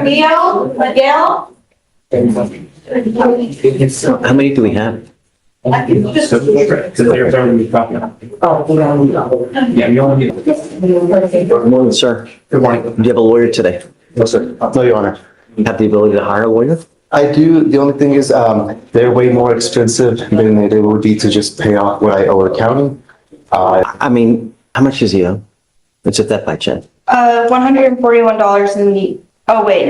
Miguel. How many do we have? Yeah, you only need. Good morning, sir. Good morning. Do you have a lawyer today? No, sir. No, Your Honor. You have the ability to hire a lawyer? I do. The only thing is, they're way more expensive than it would be to just pay off what I owe the county. I mean, how much does he owe? It's a theft by check. $141 in the, oh wait.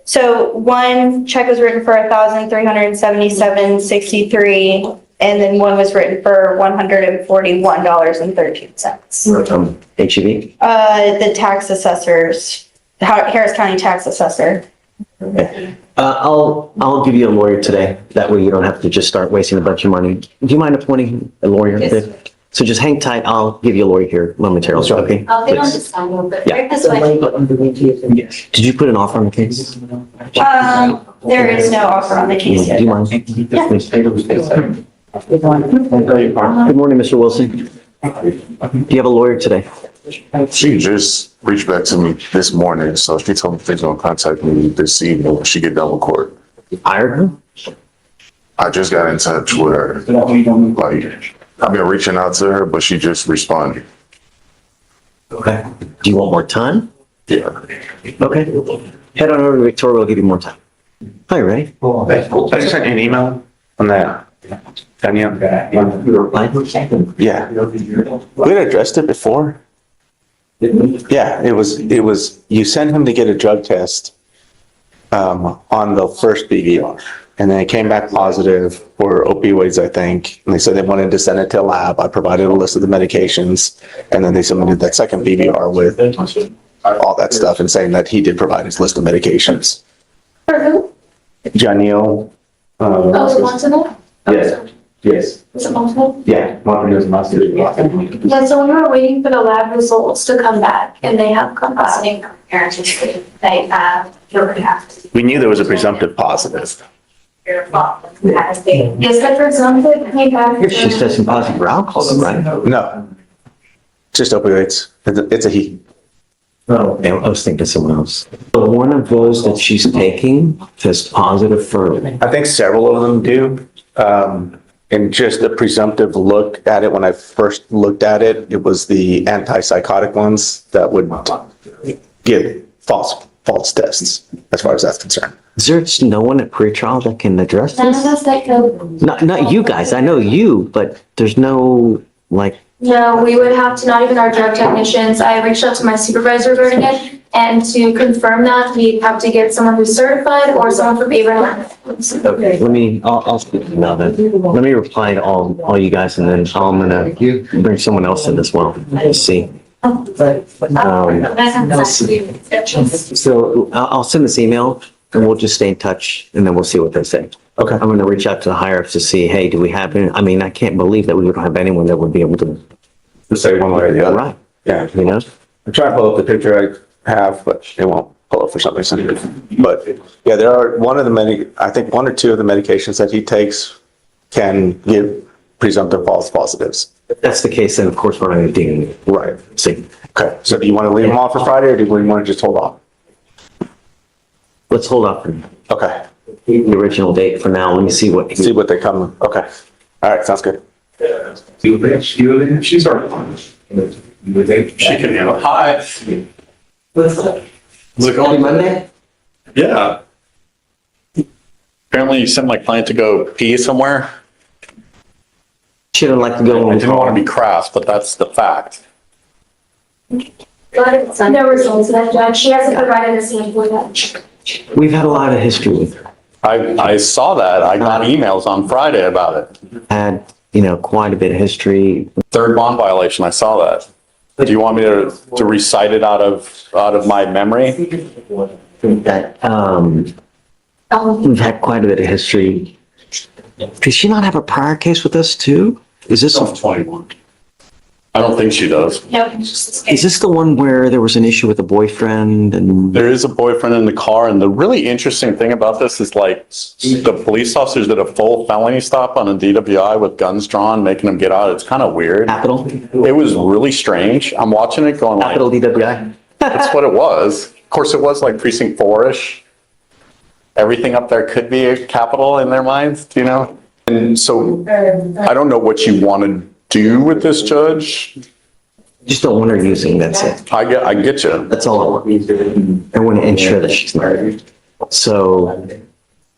So one check was written for $1,377.63, and then one was written for $141.13. HEB? The tax assessors, Harris County tax assessor. Okay. I'll give you a lawyer today. That way you don't have to just start wasting a bunch of money. Do you mind appointing a lawyer? Yes. So just hang tight. I'll give you a lawyer here momentarily, okay? I'll get on Please. this time, but Yeah. right this way. Yes. Did you put an offer on the case? There is no offer on the case Do you yet. mind? Please. Good morning, Mr. Wilson. Do you have a lawyer today? She just reached back to me this morning, so she told me she's gonna contact me this evening when she get done with court. Hired her? I just got in touch with her, like, I've been reaching out to her, but she just responded. Okay. Do you want more time? Yeah. Okay. Head on over to Victoria. We'll give you more time. Hi, Ray. I just sent you an email on that. Danielle. You replied? Yeah. We had addressed it before. Yeah, it was, you sent him to get a drug test, on the first BVR. And then it came back positive for opioids, I think. And they said they wanted to send it to a lab. I provided a list of the medications. And then they submitted that second BVR with all that stuff and saying that he did provide his list of medications. For who? Janelle. Oh, the Montanel? Yes, yes, Is it Montanel? yeah. Montanel's master. Yeah, so we were waiting for the lab results to come back and they have come back. They have, We knew there was a presumptive positive. yes, but for example, came back. She's testing positive for alcohol, right? No, just opioids. It's a he. Oh, I was thinking someone else. So one of those that she's taking tests positive for, I think several of them do. And just a presumptive look at it, when I first looked at it, it was the antipsychotic ones that would give false tests, as far as that's concerned. is there just no one at pretrial that can address None of this? us that go. Not you guys, I know you, but there's no, like, No, we would have to, not even our drug technicians. I reached out to my supervisor regarding it. And to confirm that, we'd have to get someone who's certified or someone from Abraham. okay, I'll speak now then. Let me reply to all you guys and then I'm gonna bring someone else in as well. Let's see. So I'll send this email and we'll just stay in touch and then we'll see what they say. Okay. I'm gonna reach out to the higher ups to see, hey, do we have any, I mean, I can't believe that we would have anyone that would be able to. To say one way or the other. Right, Yeah. you know? I'm trying to pull up the picture I have, but it won't pull up for some reason. But yeah, there are I think one or two of the medications that he takes can give presumptive false positives. If that's the case, then of course we're gonna deal. Right. See, Okay, so do you want to leave them off for Friday or do we want to just hold off? let's hold up Okay, the original date for now. Let me see what. see what they come, okay. All right, sounds good. She's already on. She can handle. Hi. Look on Monday? Yeah. Apparently you sent my client to go pee somewhere. She would like to go. I didn't want to be crass, but that's the fact. But no results of that, Judge. She hasn't provided a sample yet. We've had a lot of history with her. I saw that. I got emails on Friday about it. Had, quite a bit of history. Third bond violation. I saw that. Do you want me to recite it out of my memory? That, we've had quite a bit of history. Does she not have a prior case with us too? Is this, She's 21. I don't think she does. No, it's just. is this the one where there was an issue with a boyfriend and? There is a boyfriend in the car, and the really interesting thing about this is like the police officers did a full felony stop on a DWI with guns drawn, making them get out. It's kind of weird. Capital? It was really strange. I'm watching it going like, Capital DWI? That's what it was. Of course, it was like precinct 4-ish. Everything up there could be a capital in their minds, you know? And so I don't know what you want to do with this, Judge. Just don't want her using, that's it. I get you. That's all I want. I want to ensure that she's not. So,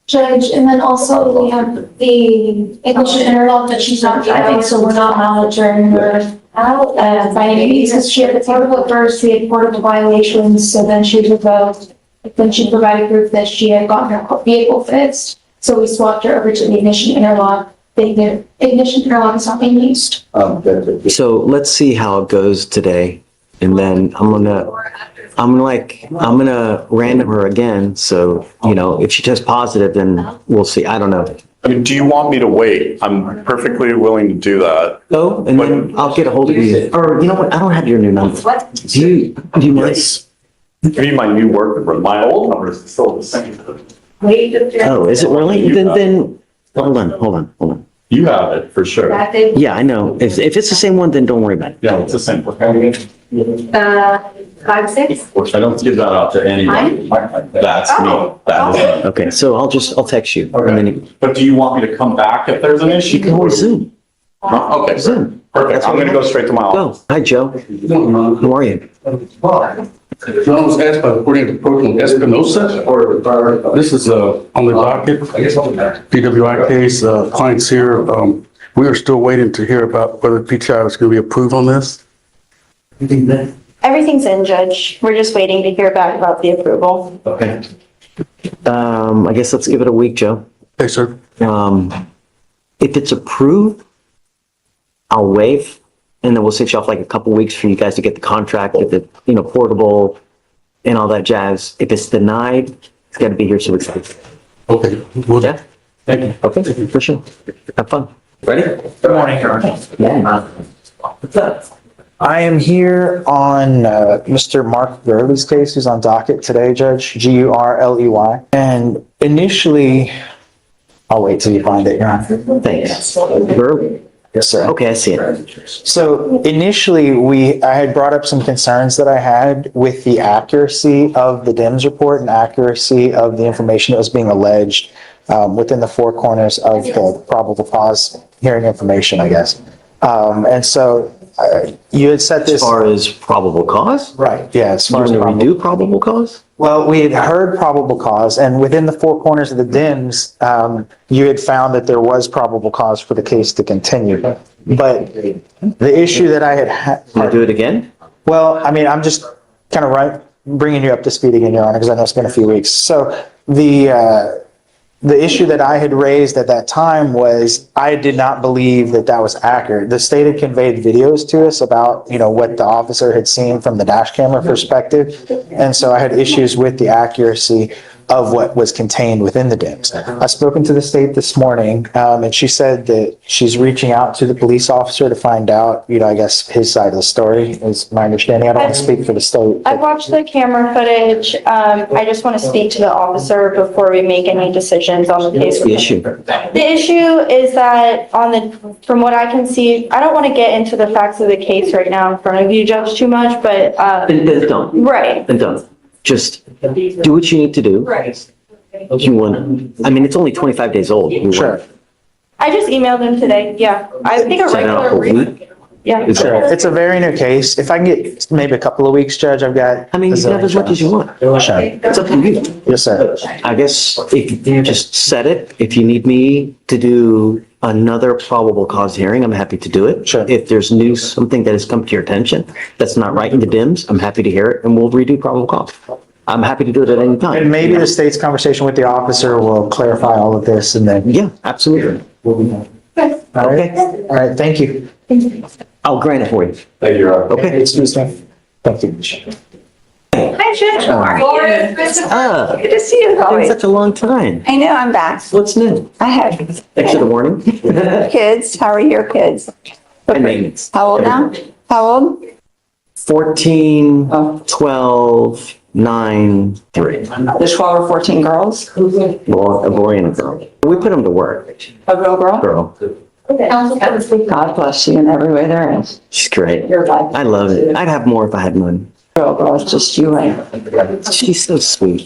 Judge, and then also we have the ignition interlock that she's not driving, so we're not monitoring her by any means, because she had the portable at first, we had portable violations, so then she was revoked. Then she provided proof that she had gotten her vehicle fixed, so we swapped her over to the ignition interlock. The ignition interlock is not being used. so let's see how it goes today. And then I'm gonna random her again. So, you know, if she tests positive, then we'll see. I don't know. I mean, do you want me to wait? I'm perfectly willing to do that. Go, and then I'll get a hold of you. Or you know what? I don't have your new number. Do you mind? Give me my new work number. My old number is still the same. Oh, is it really? Then, hold on. You have it for sure. Yeah, I know. If it's the same one, then don't worry about it. Yeah, it's the same. 5-6? I don't give that out to anybody. That's me. That is me. Okay, so I'll text you. And then But do you want me to come back if there's an issue? you can always Zoom. Okay, Zoom. perfect. I'm gonna go straight to my office. Go. Hi, Joe. How are you? John was asked by according to Proton Espinosa, or this is on the docket, DWI case, clients here. We are still waiting to hear about whether PTI is going to be approved on this. Everything's in, Judge. We're just waiting to hear back about the approval. Okay. I guess let's give it a week, Joe. Okay, sir. If it's approved, I'll waive, and then we'll switch off like a couple weeks for you guys to get the contract, get the, you know, portable and all that jazz. If it's denied, it's got to be here so it's. Okay. Well, Yeah? thank you. Okay, for sure. Have fun. Ready? Good morning, Your Honor. Yeah. What's up? I am here on Mr. Mark Gurley's case, who's on docket today, Judge, Gurley. And initially, I'll wait till you find it, Your Honor. Thanks. Burley? Yes, sir. Okay, I see it. So initially, I had brought up some concerns that I had with the accuracy of the DIMS report and accuracy of the information that was being alleged within the four corners of the probable cause hearing information, I guess. And so you had set As this. far as probable cause? Right, yeah, as You far want as to probable. redo probable cause? Well, we had heard probable cause, and within the four corners of the DIMS, you had found that there was probable cause for the case to continue. But the issue that I had Want to do it again? well, I mean, I'm just kind of bringing you up to speed again, Your Honor, because I know it's been a few weeks. So the issue that I had raised at that time was I did not believe that that was accurate. The state had conveyed videos to us about, you know, what the officer had seen from the dash camera perspective. And so I had issues with the accuracy of what was contained within the DIMS. I've spoken to the state this morning, and she said that she's reaching out to the police officer to find out, you know, I guess his side of the story is my understanding. I don't want to speak for the state. I've watched the camera footage. I just want to speak to the officer before we make any decisions on the case. The issue. The issue is that from what I can see, I don't want to get into the facts of the case right now in front of you, Judge, too much, but, Then don't. right. Then don't. Just do what you need to do. Right. You want, I mean, it's only 25 days old. You want- Sure. I just emailed him today. Yeah. I think a Set it up regular a week? Yeah. Is Sure. that- It's a very new case. If I can get maybe a couple of weeks, Judge, I've got. I mean, you can have as much as you want. Sure. It's up to you. Yes, sir. I guess if you just set it, if you need me to do another probable cause hearing, I'm happy to do it. Sure. If there's something that has come to your attention that's not right in the DIMS, I'm happy to hear it and we'll redo probable cause. I'm happy to do it at any time. And maybe the state's conversation with the officer will clarify all of this and then. Yeah, absolutely. All right. All right. Thank you. I'll grant it for you. Thank you. Okay. Excuse me. Thank you. Hi, Judge. How are you? Ah, Good to see you. it's been Always. such a long time. I know, I'm back. What's new? I have Thanks for the warning. kids. How are your kids? And maintenance. How old now? How old? 14, 12, 9, 3. There's 12 or 14 girls? Well, a boy and a girl. We put them to work. A real girl? Girl. God bless you in every way there is. She's great. Your life. I love it. I'd have more if I had none. Girl, it's just you and She's so sweet.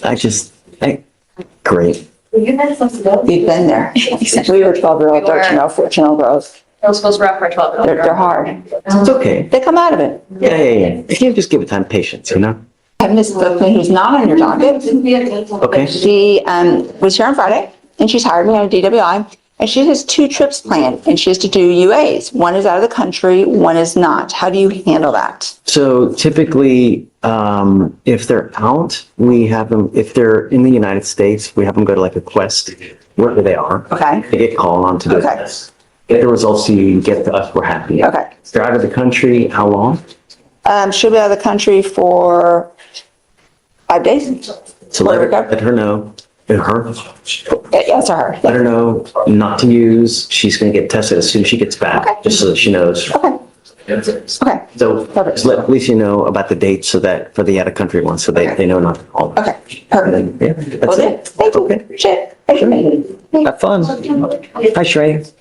Great. you've been there. We were 12-year-old, 13-year-old, 14-year-old girls. Those was rough for 12. They're hard. It's okay. They come out of it. Yeah. You just give it time, patience, you know? And Miss Bookman, who's not on your docket, Okay. she was here on Friday, and she's hired me on a DWI, and she has 2 trips planned, and she has to do UAs. One is out of the country, one is not. How do you handle that? So typically, if they're out, we have them, if they're in the United States, we have them go to like a quest, wherever they are. Okay. They get called on to do Okay. this. Get the results you get to us, we're happy. Okay. If they're out of the country, how long? She'll be out of the country for 5 days. So let her know, Yes, to her. let her know not to use. She's gonna get tested as soon as she gets back, Okay. just so that she knows. Okay. Okay. So just let Felicia know about the date so that, for the out-of-country ones, so they know not to call. Okay. Perfect. Yeah, Well, that's then, it. thank you. Okay. Appreciate it. Have fun. Hi, Shrey.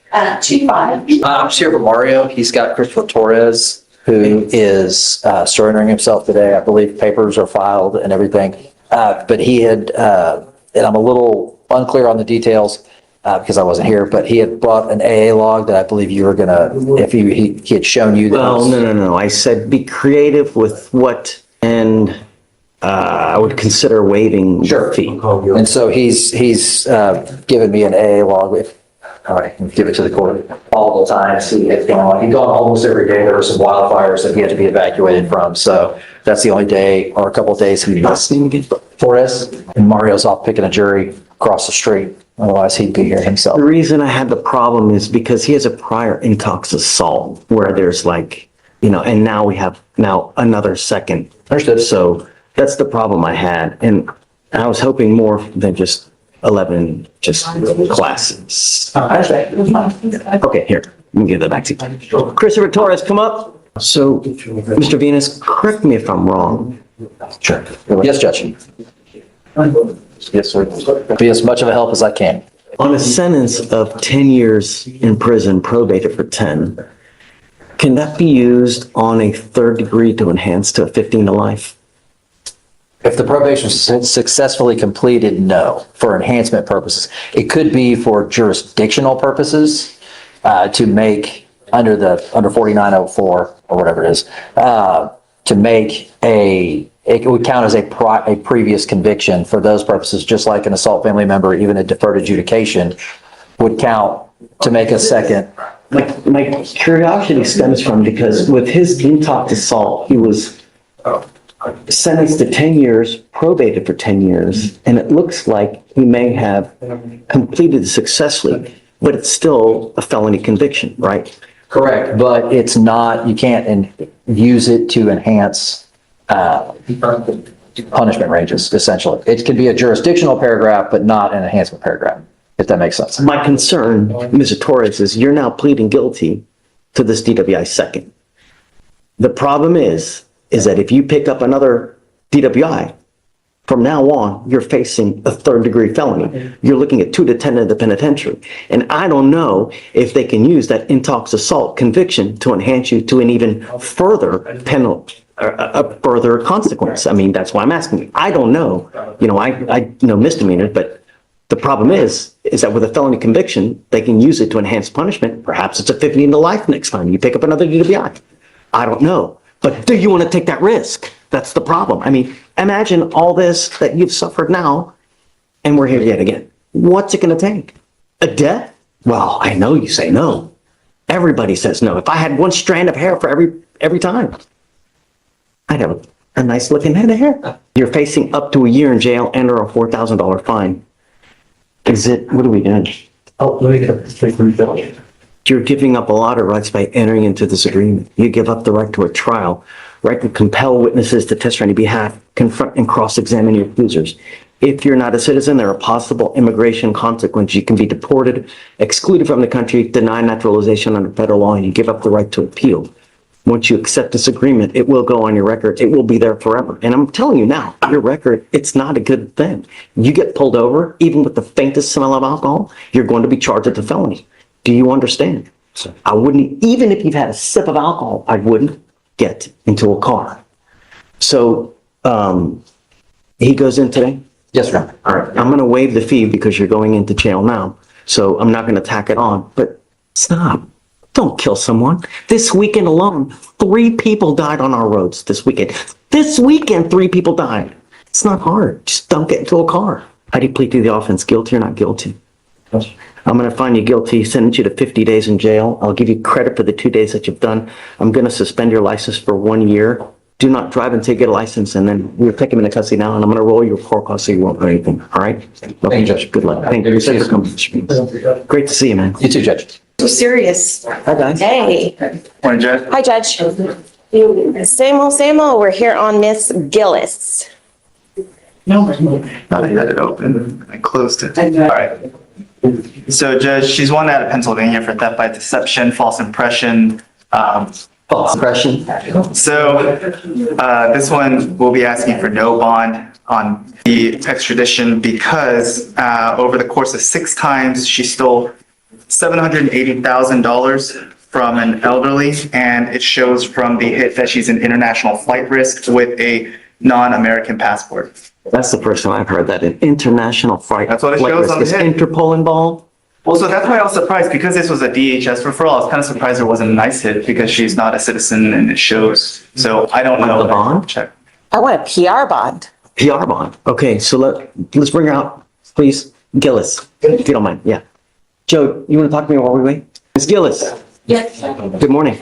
2-5. I'm just here for Mario. He's got Christopher Torres, who is surrendering himself today. I believe papers are filed and everything. But he had, and I'm a little unclear on the details because I wasn't here, but he had brought an AA log that I believe you were gonna, if he had shown you. Well, no. I said be creative with what, and I would consider waiving the fee. And so he's given me an AA log with, all right, give it to the court all the time, see it's going on. He's gone almost every day. There were some wildfires that he had to be evacuated from. So that's the only day or a couple of days he was Torres, and Mario's off picking a jury across the street. Otherwise he'd be here himself. The reason I had the problem is because he has a prior intox assault where there's like, and now we have another second. Understood. So that's the problem I had. And I was hoping more than just 11 just classes. Okay, here, let me give that back to you. Christopher Torres, come up. So, Mr. Venus, correct me if I'm wrong. Sure. Yes, Judge. Yes, sir. Be as much of a help as I can. On a sentence of 10 years in prison, probated for 10, can that be used on a third degree to enhance to a 15 to life? If the probation is successfully completed, no, for enhancement purposes. It could be for jurisdictional purposes, to make under 4904 or whatever it is, to make it would count as a previous conviction for those purposes, just like an assault family member, even a deferred adjudication would count to make a second. My curiosity stems from because with his intox assault, he was sentenced to 10 years, probated for 10 years, and it looks like he may have completed successfully, but it's still a felony conviction, right? Correct, but it's not, you can't use it to enhance punishment ranges, essentially. It could be a jurisdictional paragraph, but not an enhancement paragraph, if that makes sense. My concern, Mr. Torres, is you're now pleading guilty to this DWI second. The problem is that if you pick up another DWI, from now on, you're facing a third degree felony. You're looking at 2 to 10 in the penitentiary. And I don't know if they can use that intox assault conviction to enhance you to an even further penalty, a further consequence. I mean, that's why I'm asking you. I don't know. I know misdemeanor, but the problem is that with a felony conviction, they can use it to enhance punishment. Perhaps it's a 15 to life next time you pick up another DWI. I don't know. But do you want to take that risk? That's the problem. I mean, imagine all this that you've suffered now, and we're here yet again. What's it going to take? A death? Well, I know you say no. Everybody says no. If I had one strand of hair for every time, I'd have a nice looking head of hair. You're facing up to a year in jail and or a $4,000 fine. What are we doing? Oh, let me get this. You're giving up a lot of rights by entering into this agreement. You give up the right to a trial, right to compel witnesses to testify on your behalf, confront and cross-examine your accusers. If you're not a citizen, there are possible immigration consequences. You can be deported, excluded from the country, denied naturalization under federal law, and you give up the right to appeal. Once you accept this agreement, it will go on your record. It will be there forever. And I'm telling you now, your record, it's not a good thing. You get pulled over, even with the faintest smell of alcohol, you're going to be charged with a felony. Do you understand? I wouldn't, even if you've had a sip of alcohol, I wouldn't get into a car. So, he goes in today? Yes, sir. All right, I'm gonna waive the fee because you're going into jail now, so I'm not gonna tack it on, but stop. Don't kill someone. This weekend alone, 3 people died on our roads this weekend. This weekend, 3 people died. It's not hard. Just don't get into a car. How do you plead to the offense? Guilty or not guilty? I'm gonna find you guilty, sentence you to 50 days in jail. I'll give you credit for the 2 days that you've done. I'm gonna suspend your license for 1 year. Do not drive until you get a license, and then we'll take him into custody now, and I'm gonna roll your court costs so you won't know anything, all right? Okay, you, Judge. Good luck. Thank you. Great to see you, man. You too, Judge. So serious. Hi, guys. Hey. Morning, Judge. Hi, Judge. Same old. We're here on Miss Gillis. Thought I had it open. I closed it. All right. So Judge, she's one out of Pennsylvania for theft by deception, false impression. False impression. So this one will be asking for no bond on the extradition because over the course of 6 times, she stole $780,000 from an elderly, and it shows from the hit that she's an international flight risk with a non-American passport. That's the first time I've heard that, an international flight. That's what it flight shows risk. on the Is hit. Interpol involved? Well, so that's why I was surprised because this was a DHS referral. I was kind of surprised there wasn't a nice hit because she's not a citizen and it shows. So I don't know. The bond? Check. I want a PR bond. PR bond. Okay, so let's bring her out, please. Gillis, if you don't mind, yeah. Joe, you want to talk to me while we wait? Ms. Gillis, Yes. good morning.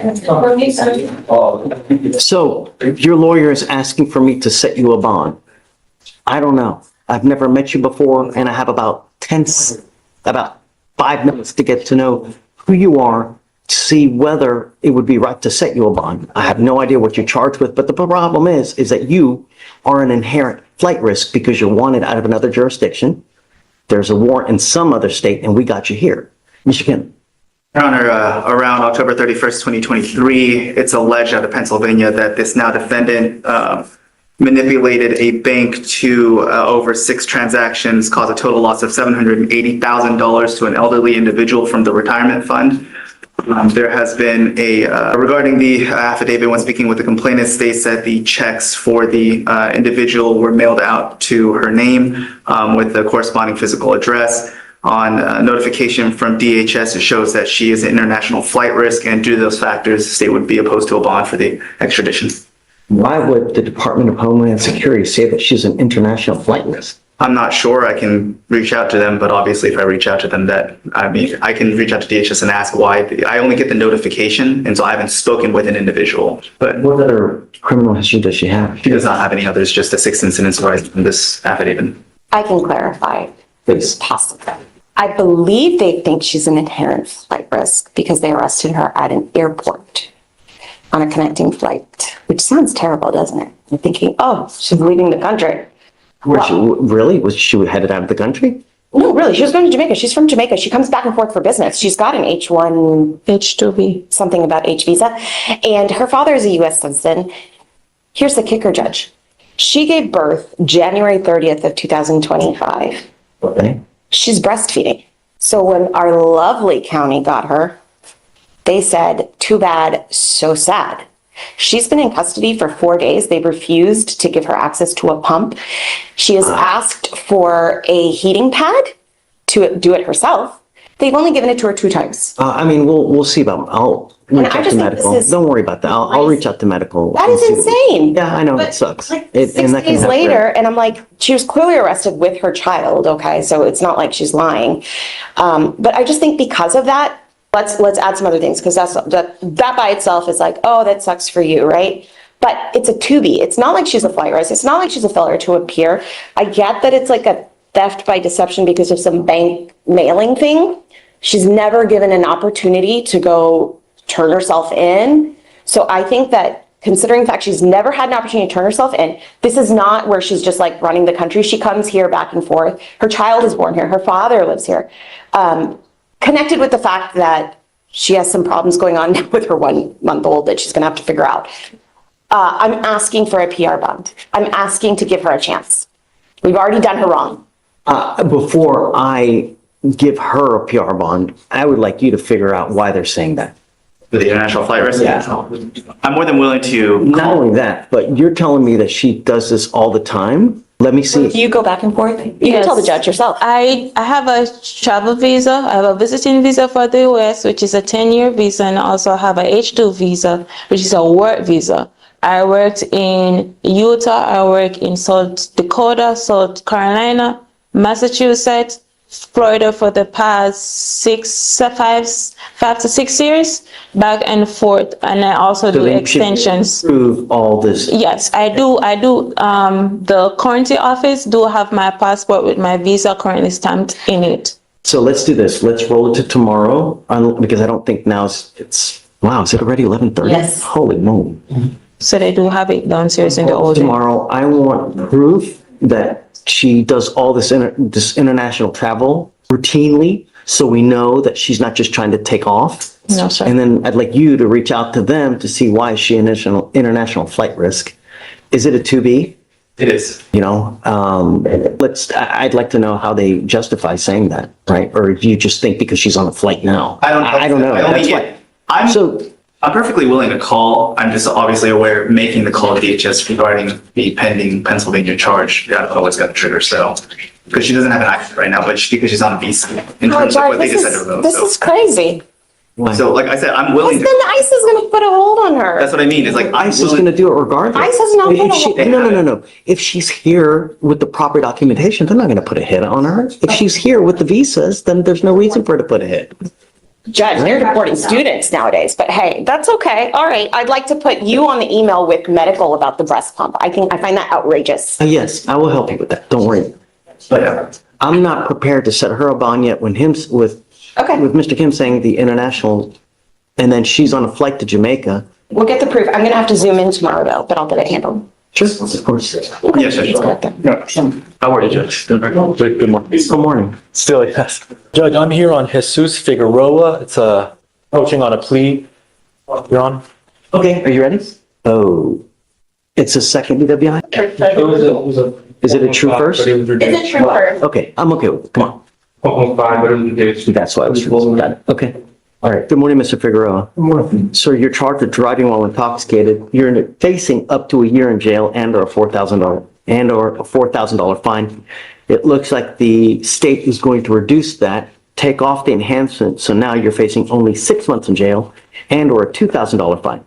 So your lawyer is asking for me to set you a bond. I don't know. I've never met you before, and I have about 5 minutes to get to know who you are, to see whether it would be right to set you a bond. I have no idea what you're charged with, but the problem is that you are an inherent flight risk because you're wanted out of another jurisdiction. There's a warrant in some other state, and we got you here. Mr. Kim. Your Honor, around October 31st, 2023, it's alleged out of Pennsylvania that this now defendant manipulated a bank to over 6 transactions, cause a total loss of $780,000 to an elderly individual from the retirement fund. There has been regarding the affidavit, when speaking with the complainant, states that the checks for the individual were mailed out to her name with the corresponding physical address. On notification from DHS, it shows that she is an international flight risk, and due to those factors, the state would be opposed to a bond for the extradition. Why would the Department of Homeland Security say that she's an international flight risk? I'm not sure. I can reach out to them, but obviously if I reach out to them, I can reach out to DHS and ask why. I only get the notification, and so I haven't spoken with an individual. But What other criminal history does she have? she does not have any others, just the 6 incidents arising from this affidavit. I can clarify. Please. Possible. I believe they think she's an inherent flight risk because they arrested her at an airport on a connecting flight, which sounds terrible, doesn't it? You're thinking, oh, she's leaving the country. Really? Was she headed out of the country? No, really, she was going to Jamaica. She's from Jamaica. She comes back and forth for business. She's got an H1, H2B, something about H visa. And her father is a US citizen. Here's the kicker, Judge. She gave birth January 30th of 2025. Okay. She's breastfeeding. So when our lovely county got her, they said, too bad, so sad. She's been in custody for 4 days. They've refused to give her access to a pump. She has asked for a heating pad to do it herself. They've only given it to her 2 times. I mean, we'll see about, I'll reach I out just to think medical. this is Don't worry about that. I'll reach out to medical. That and is see what- insane. Yeah, I know, it But, sucks. like, And 6 that can days happen. later, and I'm like, she was clearly arrested with her child, okay, so it's not like she's lying. But I just think because of that, let's add some other things, because that by itself is like, oh, that sucks for you, right? But it's a 2B. It's not like she's a flight risk. It's not like she's a failure to appear. I get that it's like a theft by deception because of some bank mailing thing. She's never given an opportunity to go turn herself in. So I think that considering the fact she's never had an opportunity to turn herself in, this is not where she's just like running the country. She comes here back and forth. Her child is born here. Her father lives here. Connected with the fact that she has some problems going on with her 1-month-old that she's going to have to figure out. I'm asking for a PR bond. I'm asking to give her a chance. We've already done her wrong. Before I give her a PR bond, I would like you to figure out why they're saying that. with the international flight risk? Yeah. I'm more than willing to. Not only that, but you're telling me that she does this all the time? Let me see. Do you go back and forth? You can tell the judge yourself. I have a travel visa. I have a visiting visa for the US, which is a 10-year visa, and I also have a H2 visa, which is a work visa. I worked in Utah, I work in South Dakota, South Carolina, Massachusetts, Florida for the past 5 to 6 years, back and forth, and I also do extensions. Prove all this. Yes, I do. The currency office do have my passport with my visa currently stamped in it. So let's do this. Let's roll it to tomorrow, because I don't think now wow, is it already 11:30? Yes. Holy moly. So they do have it downstairs in the old. Tomorrow, I want proof that she does all this international travel routinely, so we know that she's not just trying to take off. No, sir. And then I'd like you to reach out to them to see why is she international flight risk. Is it a 2B? It is. You know, I'd like to know how they justify saying that, right? Or do you just think because she's on a flight now? I don't know. That's why. I'm perfectly willing to call. I'm just obviously aware of making the call to DHS regarding the pending Pennsylvania charge. Yeah, I've always got the trigger, so. Because she doesn't have an accident right now, but because she's on a visa in terms of what they decided to vote. This is crazy. So like I said, I'm willing Then to, ICE is gonna put a hold on her. that's what I mean, is like, ICE is gonna do it regardless. ICE has no If put a she- hold- No. If she's here with the proper documentation, they're not gonna put a hit on her. If she's here with the visas, then there's no reason for her to put a hit. Judge, they're deporting students nowadays, but hey, that's okay. All right, I'd like to put you on the email with medical about the breast pump. I find that outrageous. Yes, I will help you with that. Don't worry. But I'm not prepared to set her a bond yet with Mr. Kim saying the international, and then she's on a flight to Jamaica. We'll get the proof. I'm gonna have to zoom in tomorrow though, but I'll get it handled. Sure, of course. yes, Judge. How are you, Judge? Good morning. Good morning. Still, yes. Judge, I'm here on Jesus Figueroa. It's approaching on a plea. You're on? Okay, are you ready? Oh, it's a second DWI? Is it a true first? Is it true first? Okay, I'm okay with it. Come on. That's why I was confused. Got it. Okay. All right. Good morning, Mr. Figueroa. Good morning. Sir, you're charged with driving while intoxicated. You're facing up to a year in jail and/or a $4,000 fine. It looks like the state is going to reduce that, take off the enhancement, so now you're facing only 6 months in jail and/or a $2,000 fine.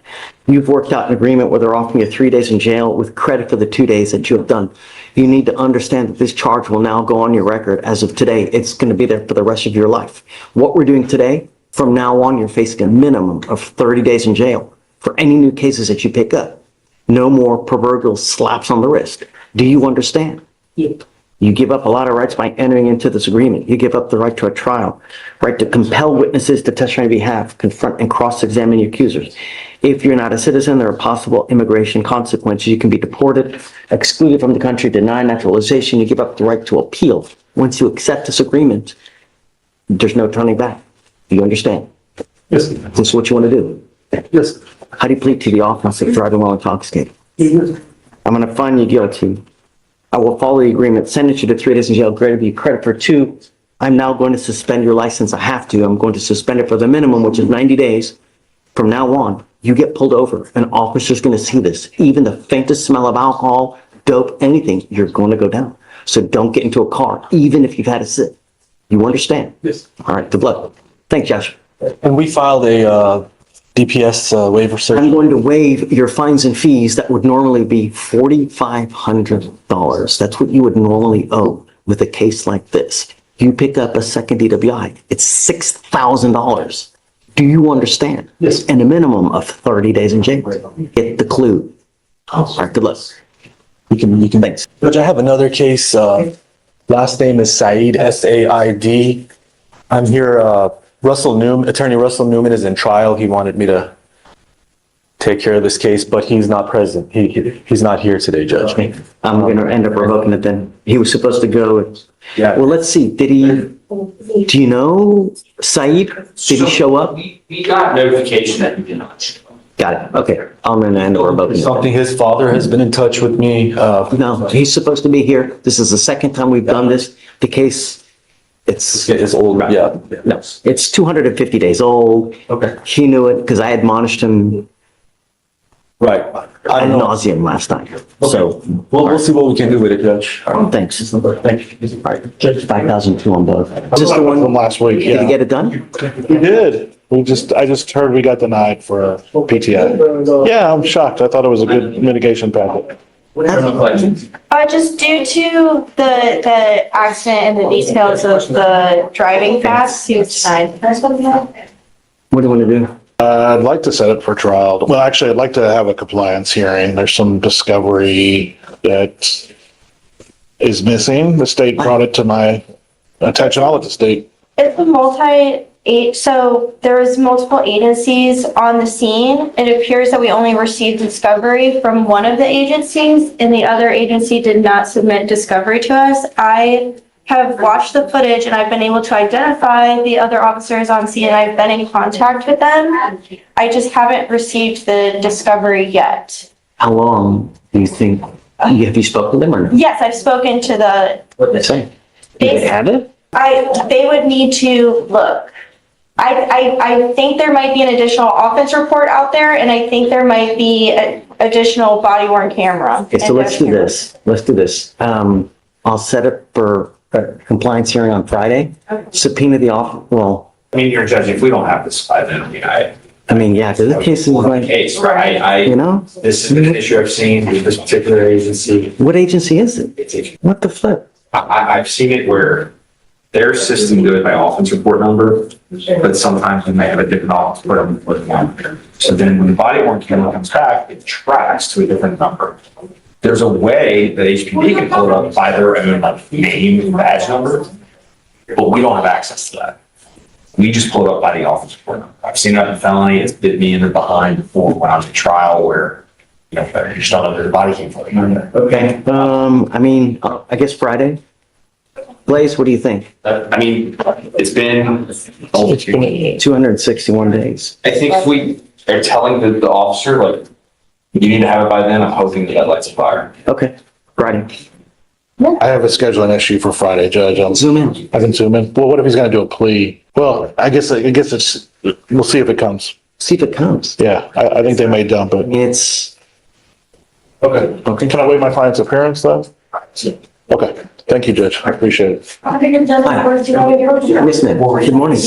You've worked out an agreement where they're offering you 3 days in jail with credit for the 2 days that you have done. You need to understand that this charge will now go on your record as of today. It's going to be there for the rest of your life. What we're doing today, from now on, you're facing a minimum of 30 days in jail for any new cases that you pick up. No more proverbial slaps on the wrist. Do you understand? Yep. You give up a lot of rights by entering into this agreement. You give up the right to a trial, right to compel witnesses to testify on your behalf, confront and cross-examine your accusers. If you're not a citizen, there are possible immigration consequences. You can be deported, excluded from the country, denied naturalization. You give up the right to appeal. Once you accept this agreement, there's no turning back. Do you understand? Yes. This is what you want to do. Yes. How do you plead to the offense of driving while intoxicated? I'm going to find you guilty. I will follow the agreement, sentence you to 3 days in jail, granted you credit for 2. I'm now going to suspend your license. I have to. I'm going to suspend it for the minimum, which is 90 days. From now on, you get pulled over. An officer's going to see this. Even the faintest smell of alcohol, dope, anything, you're going to go down. So don't get into a car, even if you've had a sip. You understand? Yes. All right, good luck. Thanks, Josh. And we filed a DPS waiver I'm search. going to waive your fines and fees that would normally be $4,500. That's what you would normally owe with a case like this. You pick up a second DWI, it's $6,000. Do you understand? Yes. And a minimum of 30 days in jail. Get the clue. All right, good luck. You can. Thanks. Judge, I have another case. Last name is Said, S-A-I-D. I'm here, Attorney Russell Newman is in trial. He wanted me to take care of this case, but he's not present. He's not here today, Judge. I'm going to end up revoking it then. He was supposed to go. Yeah. Well, let's see. Do you know Said? Did he show up? We got notification that he did not show up. Got it. Okay. I'm going to end up revoking it. Something his father has been in touch with me. No, he's supposed to be here. This is the second time we've done this. The case It's old, yeah. No, it's 250 days old. Okay. He knew it because I admonished him Right. I ad don't know. nauseum last time. So, We'll see what we can do with it, Judge. thanks. Thank you. All right, 5,002 on both. Is this the From one, last week, did you yeah. get it done? We did. I just heard we got denied for PTI. Yeah, I'm shocked. I thought it was a good mitigation packet. Just due to the accident and the details of the driving fast, he was denied. What do you want to do? I'd like to set it for trial. Well, actually, I'd like to have a compliance hearing. There's some discovery that is missing. The state brought it to my attention. I'll let the state. It's so there was multiple agencies on the scene. It appears that we only received discovery from one of the agencies and the other agency did not submit discovery to us. I have watched the footage and I've been able to identify the other officers on scene and I've been in contact with them. I just haven't received the discovery yet. How long do you think, have you spoken to them or no? Yes, I've spoken to the, What did they say? Do they have it? they would need to look. I think there might be an additional offense report out there and I think there might be an additional body worn camera. Okay, so let's do this. Let's do this. I'll set it for a compliance hearing on Friday. Subpoena the well, I mean, you're judging, if we don't have this by then, I mean, yeah, because the case is like, case, right? you know? This has been an issue I've seen with this particular agency. What agency is it? It's, What the flip? I've seen it where their system goes by offense report number, but sometimes when they have a different offense report number. So then when the body worn camera comes back, it tracks to a different number. There's a way that HPD can pull it up by their own name and badge number, but we don't have access to that. We just pull it up by the offense report number. I've seen that in felony. It's bit me in the behind before when I was at trial where, you just don't know where the body came from. Okay. I mean, I guess Friday. Blaze, what do you think? I mean, it's been 261 days. I think if we are telling the officer, like, you need to have it by then, I'm hoping that lights a fire. Okay, Friday. I have a scheduling issue for Friday, Judge. Zoom in. I can zoom in. Well, what if he's gonna do a plea? Well, I guess it's, we'll see if it comes. See if it comes. Yeah, I think they may dump I it. mean, it's, Okay. okay. Can I wait my client's appearance though? Okay. Thank you, Judge. I appreciate it. Yes, ma'am. Good morning.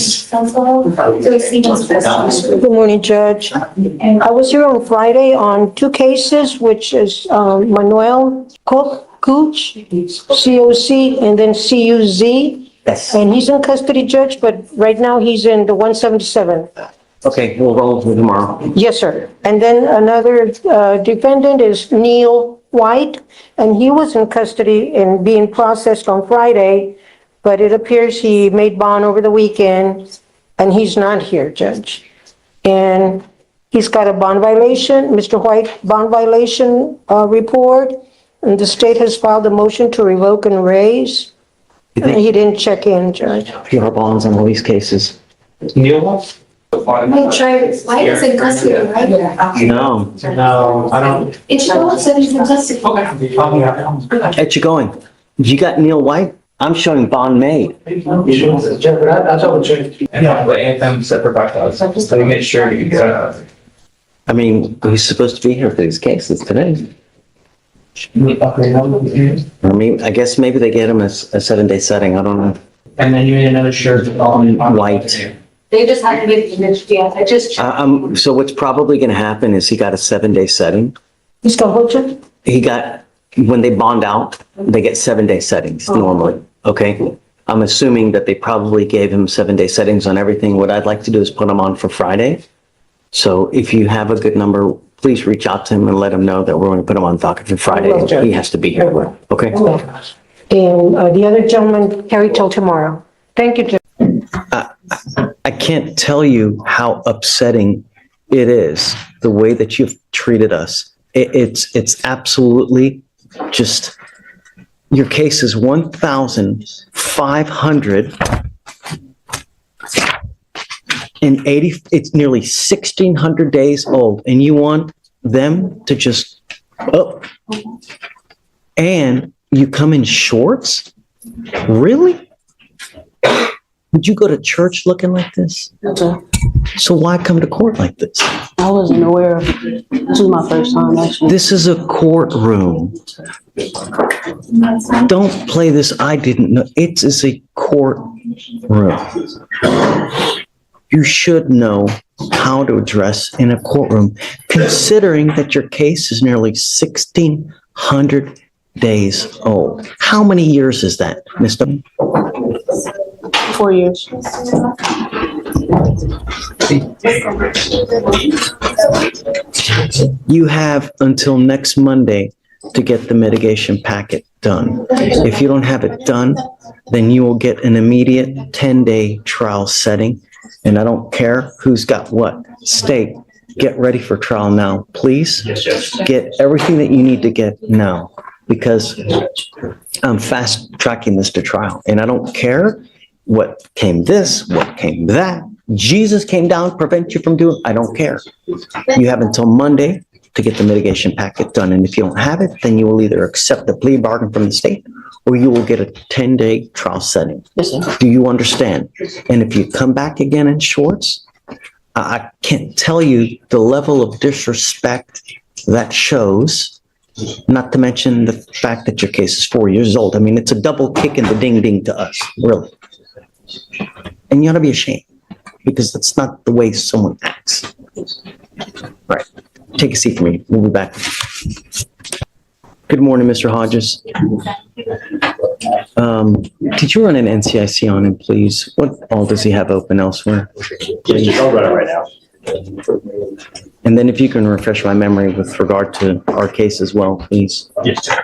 Good morning, Judge. I was here on Friday on two cases, which is Manuel Cooch, COC, and then CUZ. Yes. And he's in custody, Judge, but right now he's in the 177. Okay, we'll roll with tomorrow. Yes, sir. And then another defendant is Neil White, and he was in custody and being processed on Friday, but it appears he made bond over the weekend, and he's not here, Judge. And he's got a bond violation, Mr. White bond violation report, and the state has filed a motion to revoke and raise. He didn't check in, Judge. PR bonds on all these cases. Neil? White is in custody, right? No. No, I don't. It shows that he's in custody. At you going? You got Neil White? I'm showing bond made. Yeah, but Anthem separate back to us. Just let me make sure you get. I mean, he's supposed to be here for these cases today. I mean, I guess maybe they get him a 7-day setting. I don't know. And then you need another shirt on White. They just have to get the image, yeah, I just. So what's probably gonna happen is he got a 7-day setting. He's got what, Judge? He got, when they bond out, they get 7-day settings normally, okay? I'm assuming that they probably gave him 7-day settings on everything. What I'd like to do is put him on for Friday. So if you have a good number, please reach out to him and let him know that we're gonna put him on docket for Friday. He has to be here, okay? And the other gentleman carried till tomorrow. Thank you, Judge. I can't tell you how upsetting it is, the way that you've treated us. It's absolutely just, your case is 1,580, it's nearly 1,600 days old, and you want them to just, and you come in shorts? Really? Would you go to church looking like this? Okay. So why come to court like this? I wasn't aware of it. This was my first time, actually. This is a courtroom. Don't play this, I didn't know. It is a courtroom. You should know how to address in a courtroom, considering that your case is nearly 1,600 days old. How many years is that, Mr.? 4 years. You have until next Monday to get the mitigation packet done. If you don't have it done, then you will get an immediate 10-day trial setting. And I don't care who's got what. State, get ready for trial now, please. Yes, Judge. Get everything that you need to get now, because I'm fast tracking this to trial. And I don't care what came this, what came that. Jesus came down to prevent you from doing, I don't care. You have until Monday to get the mitigation packet done. And if you don't have it, then you will either accept the plea bargain from the state or you will get a 10-day trial setting. Yes, sir. Do you understand? And if you come back again in Schwartz, I can't tell you the level of disrespect that shows, not to mention the fact that your case is 4 years old. I mean, it's a double kick in the ding-ding to us, really. And you ought to be ashamed, because that's not the way someone acts. Right. Take a seat for me. We'll be back. Good morning, Mr. Hodges. Could you run an NCIC on him, please? What all does he have open elsewhere? Yes, I'll run it right now. And then if you can refresh my memory with regard to our case as well, please. Yes, sir.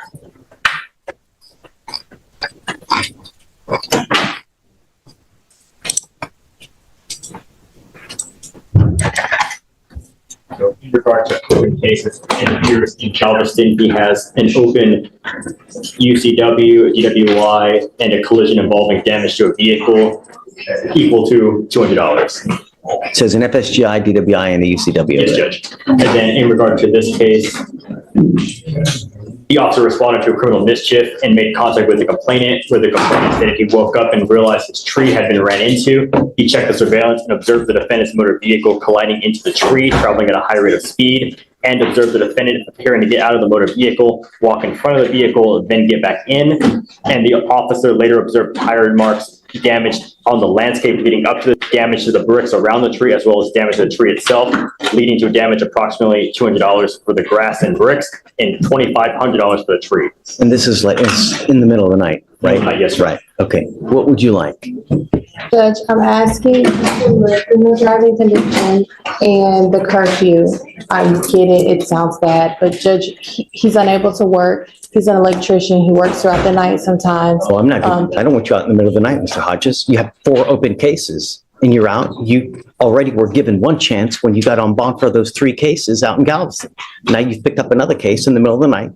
So in regard to open cases, it appears in Galveston, he has an open UCW, a DWI, and a collision involving damage to a vehicle equal to $200. It says an FSGI, DWI, and the UCW. Yes, Judge. And then in regard to this case, the officer responded to a criminal mischief and made contact with the complainant, where the complainant stated he woke up and realized his tree had been ran into. He checked the surveillance and observed the defendant's motor vehicle colliding into the tree, traveling at a high rate of speed, and observed the defendant appearing to get out of the motor vehicle, walk in front of the vehicle, then get back in. And the officer later observed tire marks damaged on the landscape leading up to the damage to the bricks around the tree, as well as damage to the tree itself, leading to damage approximately $200 for the grass and bricks and $2,500 for the tree. And this is like, it's in the middle of the night, right? Yes, sir. Right. Okay. What would you like? Judge, I'm asking for the driving condition and the curfew. I get it, it sounds bad, but Judge, he's unable to work. He's an electrician. He works throughout the night sometimes. Oh, I'm not, I don't want you out in the middle of the night, Mr. Hodges. You have 4 open cases and you're out. You already were given one chance when you got on bond for those 3 cases out in Galveston. Now you've picked up another case in the middle of the night.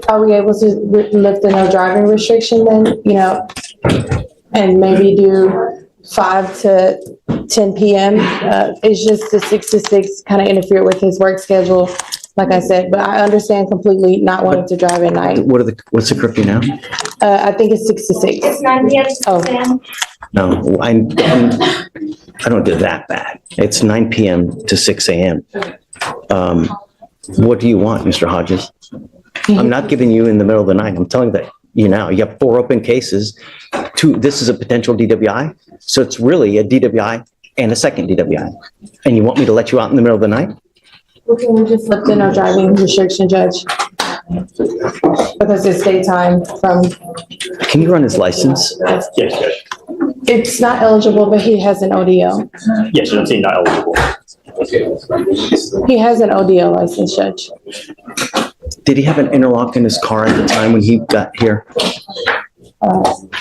Are we able to lift the no driving restriction then, and maybe do 5 to 10 p.m.? It's just the 6 to 6 kind of interfere with his work schedule, like I said, but I understand completely not wanting to drive at night. What's the curfew now? I think it's 6 to 6. It's 9 p.m. Oh. No, I don't do that bad. It's 9 p.m. to 6 a.m. What do you want, Mr. Hodges? I'm not giving you in the middle of the night. I'm telling you now, you have 4 open cases. 2, this is a potential DWI. So it's really a DWI and a second DWI. And you want me to let you out in the middle of the night? Can we just lift the no driving restriction, Judge? Because it's daytime from. Can you run his license? Yes, Judge. It's not eligible, but he has an ODO. Yes, I'm saying not eligible. He has an ODO license, Judge. Did he have an interlock in his car at the time when he got here?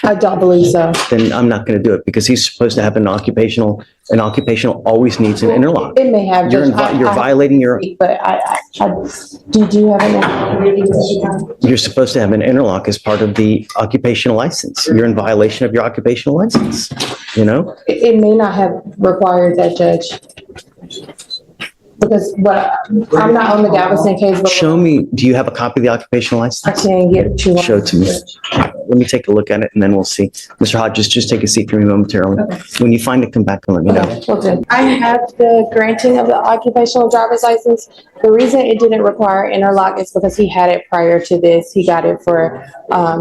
I don't believe so. Then I'm not going to do it because he's supposed to have an occupational always needs an interlock. It may have. You're violating your. But did you have an? You're supposed to have an interlock as part of the occupational license. You're in violation of your occupational license, It may not have required that, Judge. Because, but I'm not on the Galveston case. But Show me, do you have a copy of the occupational license? I can't get you one. Show it to me. Let me take a look at it and then we'll see. Mr. Hodges, just take a seat for me momentarily. When you find it, come back and let me know. Will do. I have the granting of the occupational driver's license. The reason it didn't require interlock is because he had it prior to this. He got it for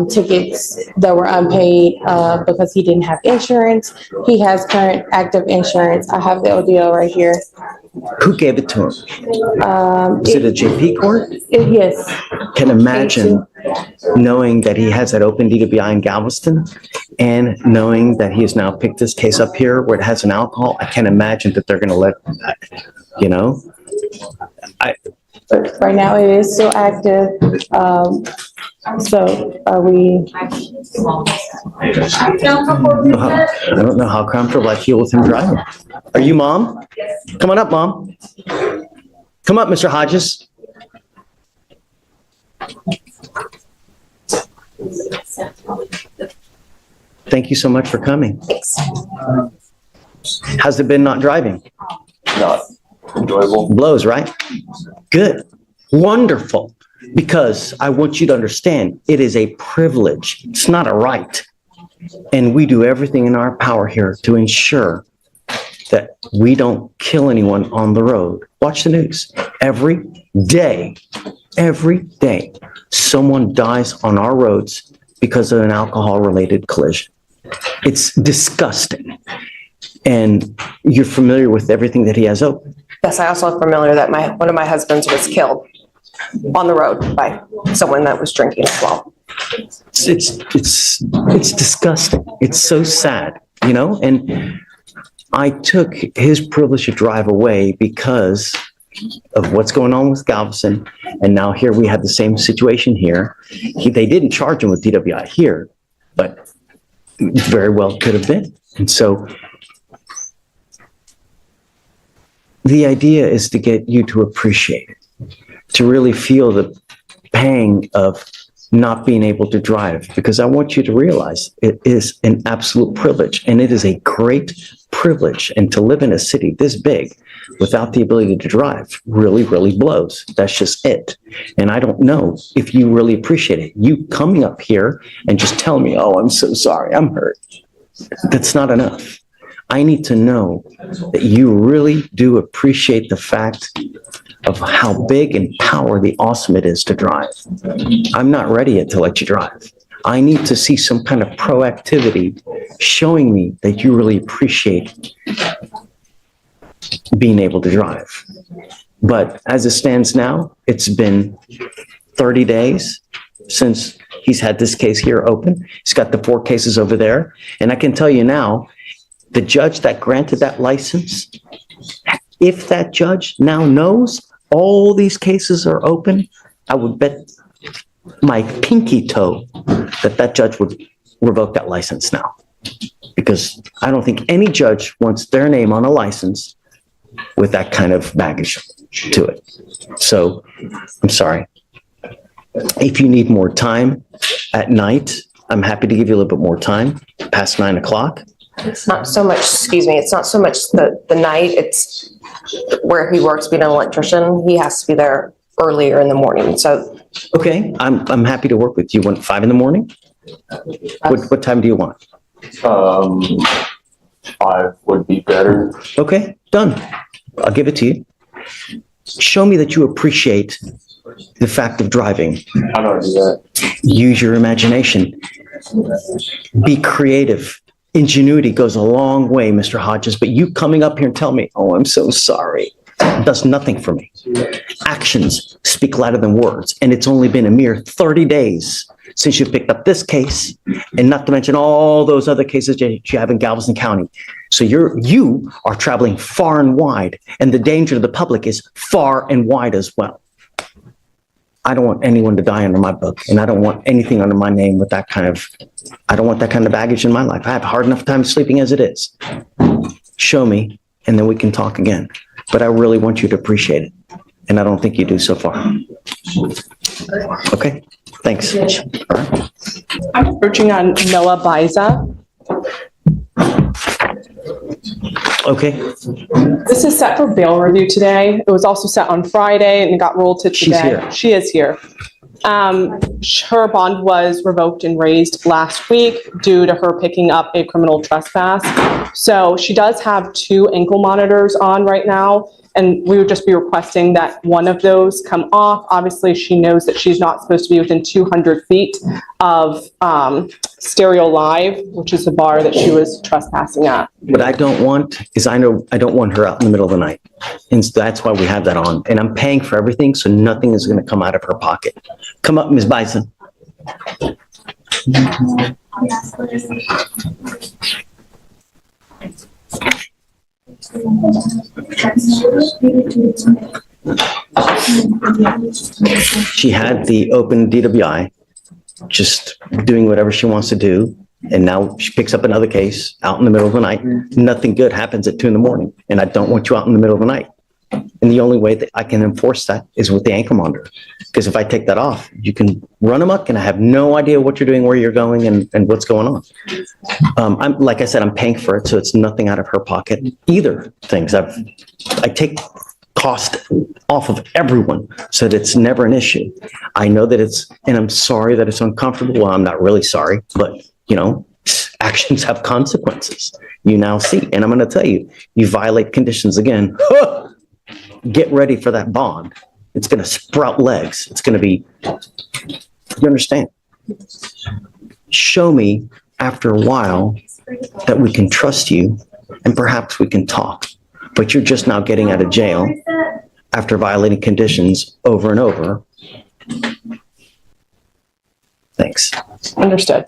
tickets that were unpaid because he didn't have insurance. He has current active insurance. I have the ODL right here. Who gave it to him? Is it a JP court? Yes. Can imagine knowing that he has that open DWI in Galveston and knowing that he has now picked this case up here where it has an alcohol. I can't imagine that they're going to let, you know, But right now it is still active. So are we? I don't know how comfortable I feel with him driving. Are you mom? Come on up, mom. Come up, Mr. Hodges. Thank you so much for coming. How's it been not driving? Not enjoyable. Blows, right? Good. Wonderful. Because I want you to understand, it is a privilege. It's not a right. And we do everything in our power here to ensure that we don't kill anyone on the road. Watch the news. Every day, someone dies on our roads because of an alcohol-related collision. It's disgusting. And you're familiar with everything that he has open. Yes, I also am familiar that one of my husbands was killed on the road by someone that was drinking as well. It's disgusting. It's so sad, you know? And I took his privilege to drive away because of what's going on with Galveston. And now here we have the same situation here. They didn't charge him with DWI here, but very well could have been. And so the idea is to get you to appreciate it, to really feel the pang of not being able to drive, because I want you to realize it is an absolute privilege, and it is a great privilege. And to live in a city this big without the ability to drive really, really blows. That's just it. And I don't know if you really appreciate it. You coming up here and just telling me, oh, I'm so sorry, I'm hurt. That's not enough. I need to know that you really do appreciate the fact of how big and powerfully awesome it is to drive. I'm not ready yet to let you drive. I need to see some kind of proactivity showing me that you really appreciate being able to drive. But as it stands now, it's been 30 days since he's had this case here open. He's got the 4 cases over there. And I can tell you now, the judge that granted that license, if that judge now knows all these cases are open, I would bet my pinky toe that that judge would revoke that license now. Because I don't think any judge wants their name on a license with that kind of baggage to it. So I'm sorry. If you need more time at night, I'm happy to give you a little bit more time past 9 o'clock. It's not so much, excuse me, it's not so much the night, it's where he works being an electrician. He has to be there earlier in the morning, so. Okay, I'm happy to work with you. You want 5 in the morning? What time do you want? 5 would be better. Okay, done. I'll give it to you. Show me that you appreciate the fact of driving. How do I do that? Use your imagination. Be creative. Ingenuity goes a long way, Mr. Hodges, but you coming up here and tell me, oh, I'm so sorry, does nothing for me. Actions speak louder than words, and it's only been a mere 30 days since you picked up this case, and not to mention all those other cases that you have in Galveston County. So you are traveling far and wide, and the danger to the public is far and wide as well. I don't want anyone to die under my book, and I don't want anything under my name with that kind of, I don't want that kind of baggage in my life. I have a hard enough time sleeping as it is. Show me, and then we can talk again. But I really want you to appreciate it, and I don't think you do so far. Okay, thanks. All right. I'm approaching on Noah Biza. Okay. This is set for bail review today. It was also set on Friday and it got rolled to today. She's here. She is here. Her bond was revoked and raised last week due to her picking up a criminal trespass. So she does have 2 ankle monitors on right now, and we would just be requesting that one of those come off. Obviously, she knows that she's not supposed to be within 200 feet of Stereo Live, which is the bar that she was trespassing at. What I don't want is I don't want her out in the middle of the night. And so that's why we have that on. And I'm paying for everything, so nothing is going to come out of her pocket. Come up, Ms. Bison. She had the open DWI, just doing whatever she wants to do. And now she picks up another case out in the middle of the night. Nothing good happens at 2 a.m. And I don't want you out in the middle of the night. And the only way that I can enforce that is with the ankle monitor. Because if I take that off, you can run amok and I have no idea what you're doing, where you're going, and what's going on. I'm, like I said, I'm paying for it, so it's nothing out of her pocket. Either things. I take cost off of everyone so that it's never an issue. I know that and I'm sorry that it's uncomfortable. Well, I'm not really sorry, but actions have consequences. You now see, and I'm going to tell you, you violate conditions again. Get ready for that bond. It's going to sprout legs. It's going to be, you understand? Show me after a while that we can trust you and perhaps we can talk. But you're just now getting out of jail after violating conditions over and over. Thanks. Understood.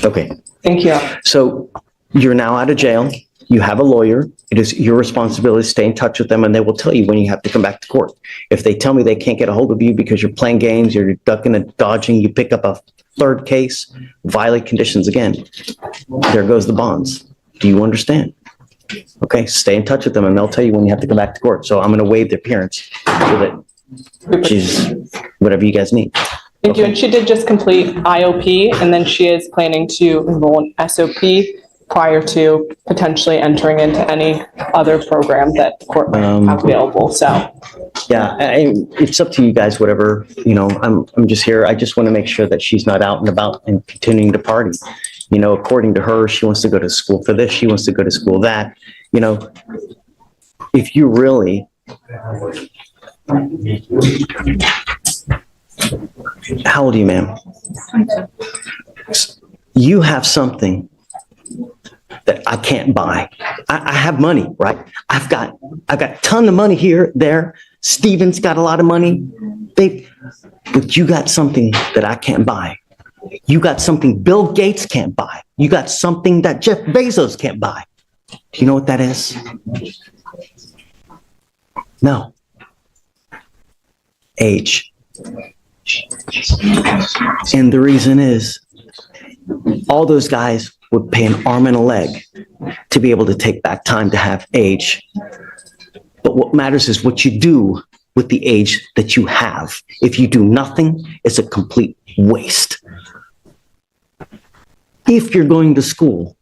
Okay. Thank you. So you're now out of jail. You have a lawyer. It is your responsibility to stay in touch with them, and they will tell you when you have to come back to court. If they tell me they can't get a hold of you because you're playing games, you're ducking and dodging, you pick up a 3rd case, violate conditions again, there goes the bonds. Do you understand? Okay, stay in touch with them, and they'll tell you when you have to come back to court. So I'm going to waive the appearance so that she's whatever you guys need. Thank you. And she did just complete IOP, and then she is planning to enroll in SOP prior to potentially entering into any other program that the court might have available. So, yeah, it's up to you guys, whatever, I'm just here. I just want to make sure that she's not out and about and continuing to party. According to her, she wants to go to school for this. She wants to go to school that, if you really, how old are you, ma'am? You have something that I can't buy. I have money, right? I've got a ton of money here, there. Steven's got a lot of money. But you got something that I can't buy. You got something Bill Gates can't buy. You got something that Jeff Bezos can't buy. Do you know what that is? No. Age. And the reason is, all those guys would pay an arm and a leg to be able to take back time to have age. But what matters is what you do with the age that you have. If you do nothing, it's a complete waste. If you're going to school,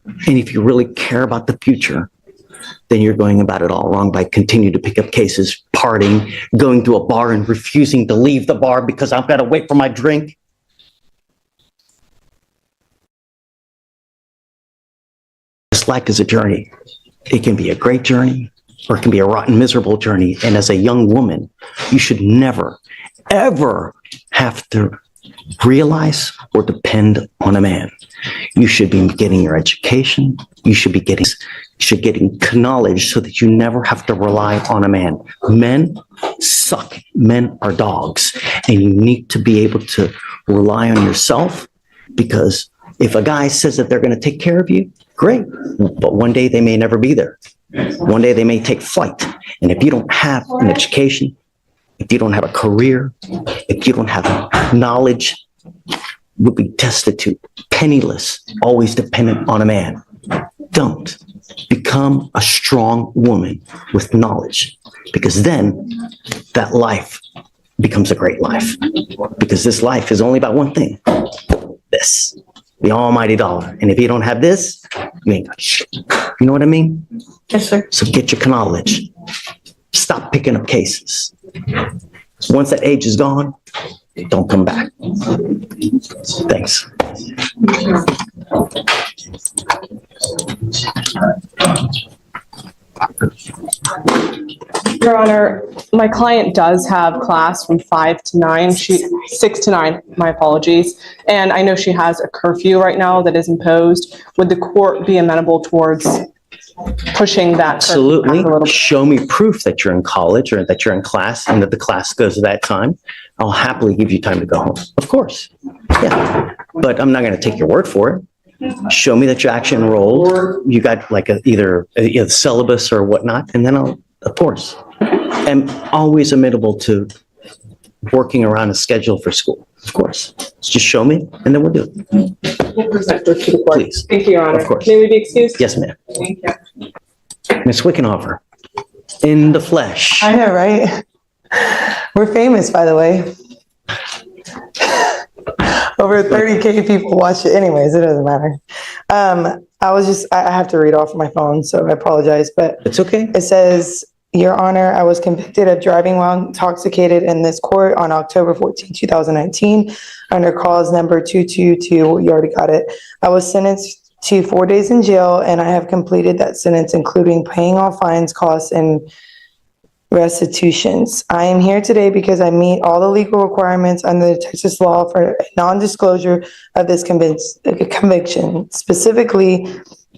and if you really care about the future, then you're going about it all wrong by continuing to pick up cases, partying, going to a bar and refusing to leave the bar because I've got to wait for my drink. This life is a journey. It can be a great journey or it can be a rotten, miserable journey. And as a young woman, you should never, ever have to realize or depend on a man. You should be getting your education. You should be getting knowledge so that you never have to rely on a man. Men suck. Men are dogs. And you need to be able to rely on yourself, because if a guy says that they're going to take care of you, great. But one day they may never be there. One day they may take flight. And if you don't have an education, if you don't have a career, if you don't have knowledge, you'll be destitute, penniless, always dependent on a man. Don't. Become a strong woman with knowledge, because then that life becomes a great life. Because this life is only about one thing. This. The almighty dollar. And if you don't have this, you ain't got shit. You know what I mean? Yes, sir. So get your knowledge. Stop picking up cases. Once that age is gone, don't come back. Thanks. Your Honor, my client does have class from 5 to 9, 6 to 9, my apologies. And I know she has a curfew right now that is imposed. Would the court be amenable towards pushing that? Absolutely. Show me proof that you're in college or that you're in class and that the class goes at that time. I'll happily give you time to go home. Of course. Yeah. But I'm not going to take your word for it. Show me that you're actually enrolled. You got like either a syllabus or whatnot, and then I'll, of course. I'm always amenable to working around a schedule for school. Of course. Just show me, and then we'll do it. We'll present her to the court. Please. Thank you, Your Honor. Of course. May we be excused? Yes, ma'am. Thank you. Ms. Wickenhofer, in the flesh. I know, right? We're famous, by the way. Over 30K people watch it. Anyways, it doesn't matter. I have to read off my phone, so I apologize, but it's okay. It says, Your Honor, I was convicted of driving while intoxicated in this court on October 14, 2019, under cause number 222. You already got it. I was sentenced to 4 days in jail, and I have completed that sentence, including paying all fines, costs, and restitutions. I am here today because I meet all the legal requirements under the Texas law for non-disclosure of this conviction. Specifically,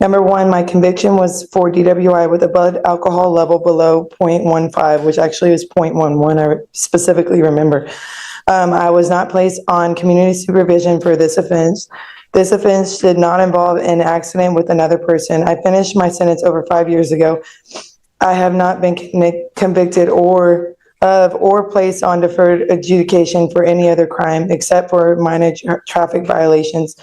number one, my conviction was for DWI with a blood alcohol level below 0.15, which actually was 0.11. I specifically remember. I was not placed on community supervision for this offense. This offense did not involve an accident with another person. I finished my sentence over 5 years ago. I have not been convicted or placed on deferred adjudication for any other crime except for minor traffic violations.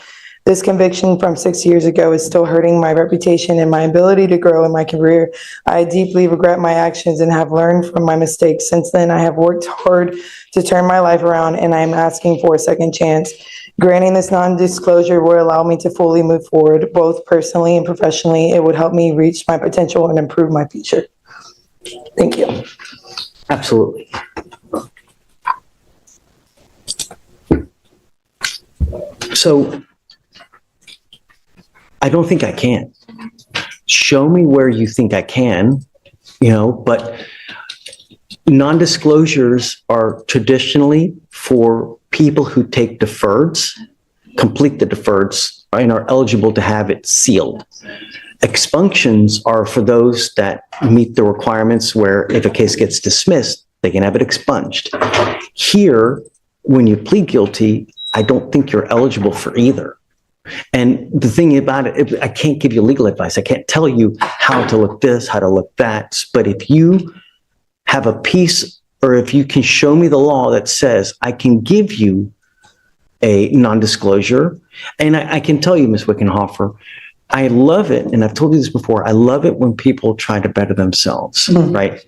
This conviction from 6 years ago is still hurting my reputation and my ability to grow in my career. I deeply regret my actions and have learned from my mistakes. Since then, I have worked hard to turn my life around, and I am asking for a second chance. Granting this non-disclosure will allow me to fully move forward, both personally and professionally. It would help me reach my potential and improve my future. Thank you. Absolutely. So, I don't think I can. Show me where you think I can, but non-disclosures are traditionally for people who take deferreds, complete the deferreds, and are eligible to have it sealed. Expunctions are for those that meet the requirements where if a case gets dismissed, they can have it expunged. Here, when you plead guilty, I don't think you're eligible for either. And the thing about it, I can't give you legal advice. I can't tell you how to look this, how to look that. But if you have a piece, or if you can show me the law that says I can give you a non-disclosure, and I can tell you, Ms. Wickenhofer, I love it, and I've told you this before, I love it when people try to better themselves, right?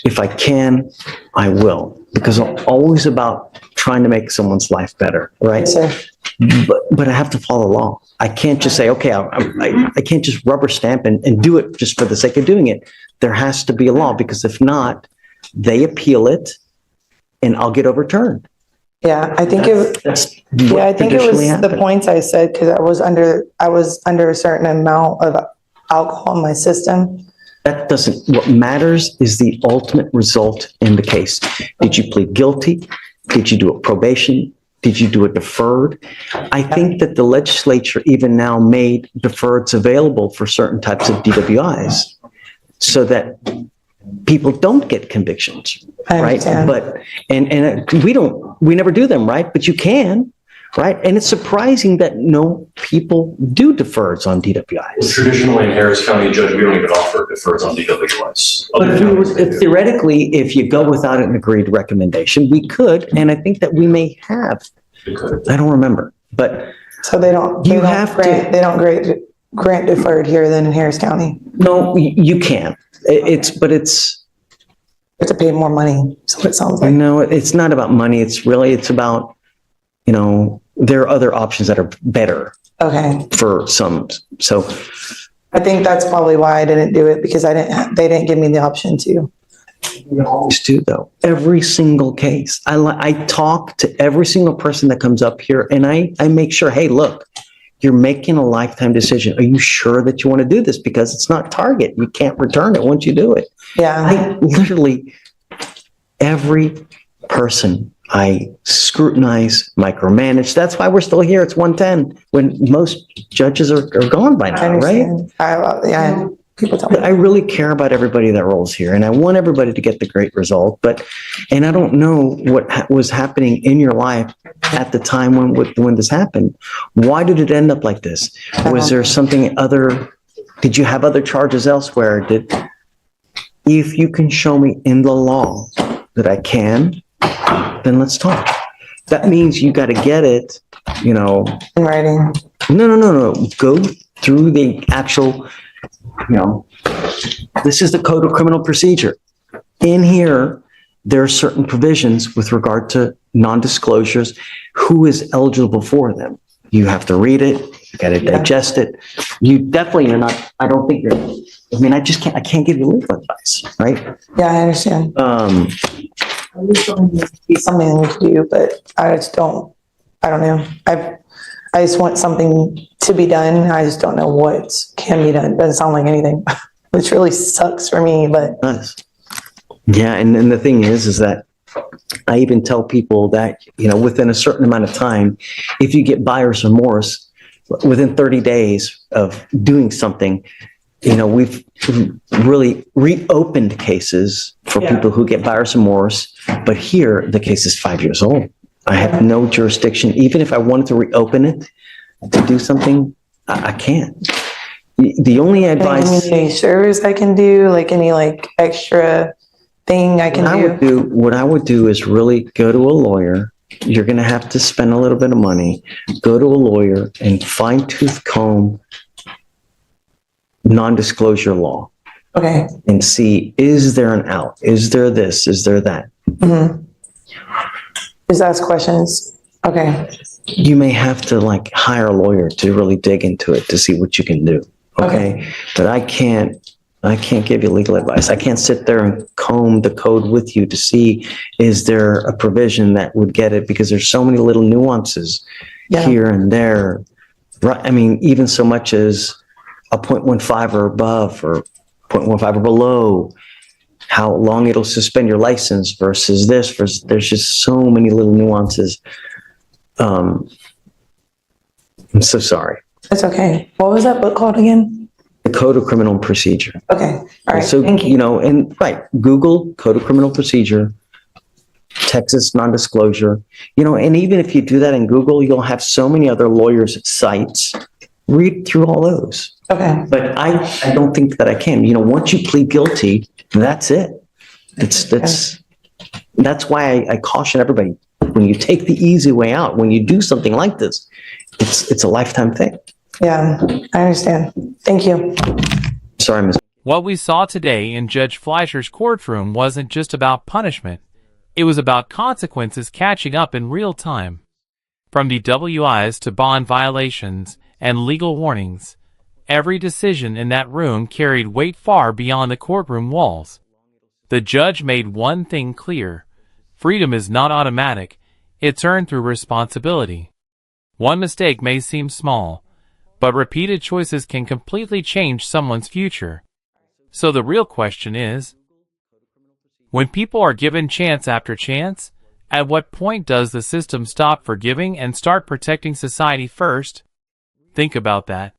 If I can, I will, because I'm always about trying to make someone's life better, right? Yes, But I have to follow the law. I can't just say, okay, I can't just rubber stamp and do it just for the sake of doing it. There has to be a law, because if not, they appeal it and I'll get overturned. Yeah, I think it was the points I said, because I was under a certain amount of alcohol in my system. That doesn't, what matters is the ultimate result in the case. Did you plead guilty? Did you do a probation? Did you do a deferred? I think that the legislature even now made deferreds available for certain types of DWIs so that people don't get convictions, right? But, and we never do them, right? But you can, right? And it's surprising that no people do deferreds on DWIs. Traditionally in Harris County, Judge, we don't even offer deferreds on DWIs. But if theoretically, if you go without an agreed recommendation, we could, and I think that we may have. I don't remember, but so they don't grant deferred here then in Harris County. No, you can. It's to pay more money. So it sounds like. No, it's not about money. It's about, there are other options that are better. Okay. For some. So I think that's probably why I didn't do it, because they didn't give me the option to. we always do though. Every single case. I talk to every single person that comes up here and I make sure, hey, look, you're making a lifetime decision. Are you sure that you want to do this? Because it's not Target. You can't return it once you do it. Yeah. I literally, every person I scrutinize, micromanage. That's why we're still here. It's 110 when most judges are gone by now, right? Yeah. People tell me. I really care about everybody that rolls here and I want everybody to get the great result, and I don't know what was happening in your life at the time when this happened. Why did it end up like this? Was there something did you have other charges elsewhere? If you can show me in the law that I can, then let's talk. That means you got to get it, In writing. No. Go through the actual, this is the Code of Criminal Procedure. In here, there are certain provisions with regard to non-disclosures, who is eligible for them. You have to read it, you got to digest it. You definitely are not, I don't think I can't give you legal advice, right? Yeah, I understand. It's something I need to do, but I don't know. I just want something to be done. I just don't know what can be done. It doesn't sound like anything, which really sucks for me, but. It does. Yeah, and the thing is that I even tell people that, within a certain amount of time, if you get buyer's remorse, within 30 days of doing something, we've really reopened cases for people who get buyer's remorse, but here the case is 5 years old. I have no jurisdiction. Even if I wanted to reopen it to do something, I can't. The only advice. Any community service I can do, like any extra thing I can do? What I would do is really go to a lawyer. You're going to have to spend a little bit of money. Go to a lawyer and fine tooth comb non-disclosure law. Okay. And see, is there an out? Is there this? Is there that? Mm-hmm. Just ask questions. Okay. You may have to hire a lawyer to really dig into it to see what you can do. Okay. But I can't give you legal advice. I can't sit there and comb the code with you to see, is there a provision that would get it? Because there's so many little nuances here and there. Right. I mean, even so much as a 0.15 or above or 0.15 or below, how long it'll suspend your license versus there's just so many little nuances. I'm so sorry. That's okay. What was that book called again? The Code of Criminal Procedure. Okay. All right. So, Thank you. Google Code of Criminal Procedure, Texas non-disclosure, and even if you do that in Google, you'll have so many other lawyers' sites. Read through all those. Okay. But I don't think that I can. Once you plead guilty, that's it. That's why I caution everybody, when you take the easy way out, when you do something like this, it's a lifetime thing. Yeah, I understand. Thank you. Sorry, Ms. What we saw today in Judge Fleischer's courtroom wasn't just about punishment. It was about consequences catching up in real time. From DWIs to bond violations and legal warnings, every decision in that room carried weight far beyond the courtroom walls. The judge made one thing clear: freedom is not automatic, it's earned through responsibility. One mistake may seem small, but repeated choices can completely change someone's future. So the real question is, when people are given chance after chance, at what point does the system stop forgiving and start protecting society first? Think about that.